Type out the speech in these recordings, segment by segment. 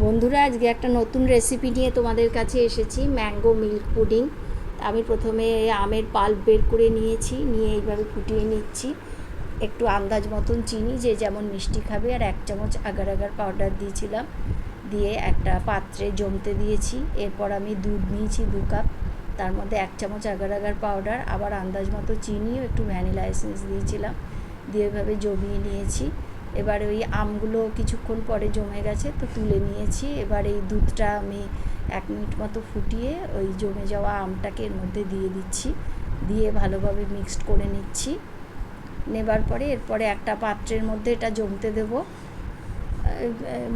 বন্ধুরা, আজকে একটা নতুন রেসিপি নিয়ে তোমাদের কাছে এসেছি, ম্যাঙ্গো মিল্ক পুডিং। আমি প্রথমে আমের পাল্প বের করে নিয়েছি, নিয়ে এইভাবে ফুটিয়ে নিচ্ছি। একটু আন্দাজ মতন চিনি, যে যেমন মিষ্টি খাবে, আর 1 চামচ আগার আগার পাউডার দিয়েছিলাম, দিয়ে একটা পাত্রে জমতে দিয়েছি। এরপর আমি দুধ নিয়েছি 2 কাপ, তার মধ্যে 1 চামচ আগার আগার পাউডার, আবার আন্দাজ মতো চিনি ও একটু ভ্যানিলা এসেন্স দিয়েছিলাম, দিয়ে এভাবে জমিয়ে নিয়েছি। এবার ওই আমগুলো কিছুক্ষণ পরে জমে গেছে, তো তুলে নিয়েছি। এবার এই দুধটা আমি 1 মিনিট মতো ফুটিয়ে ওই জমে যাওয়া আমটাকে এর মধ্যে দিয়ে দিচ্ছি, দিয়ে ভালোভাবে মিক্সড করে নিচ্ছি। নেবার পরে এরপরে একটা পাত্রের মধ্যে এটা জমতে দেবো।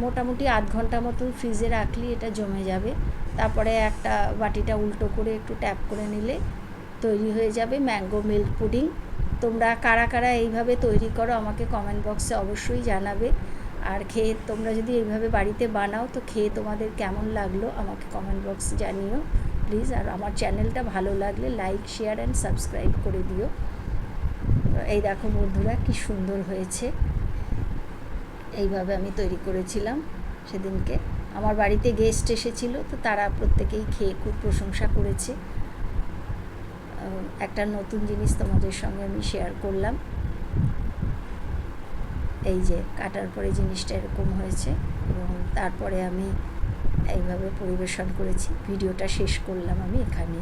মোটামুটি আধ ঘন্টা মতন ফ্রিজে রাখলে এটা জমে যাবে। তারপরে একটা বাটিটা উল্টো করে একটু ট্যাপ করে নিলে তৈরি হয়ে যাবে ম্যাঙ্গো মিল্ক পুডিং। তোমরা কারা কারা এইভাবে তৈরি করো আমাকে কমেন্ট বক্সে অবশ্যই জানাবে। আর খেয়ে তোমরা যদি এইভাবে বাড়িতে বানাও, তো খেয়ে তোমাদের কেমন লাগলো আমাকে কমেন্ট বক্সে জানিও প্লিজ। আর আমার চ্যানেলটা ভালো লাগলে লাইক, শেয়ার অ্যান্ড সাবস্ক্রাইব করে দিও। এই দেখো বন্ধুরা, কি সুন্দর হয়েছে। এইভাবে আমি তৈরি করেছিলাম সেদিনকে। আমার বাড়িতে গেস্ট এসেছিল, তো তারা প্রত্যেকেই খেয়ে খুব প্রশংসা করেছে। একটা নতুন জিনিস তোমাদের সঙ্গে আমি শেয়ার করলাম। এই যে কাটার পরে জিনিসটা এরকম হয়েছে, এবং তারপরে আমি এইভাবে পরিবেশন করেছি। ভিডিওটা শেষ করলাম আমি এখানে।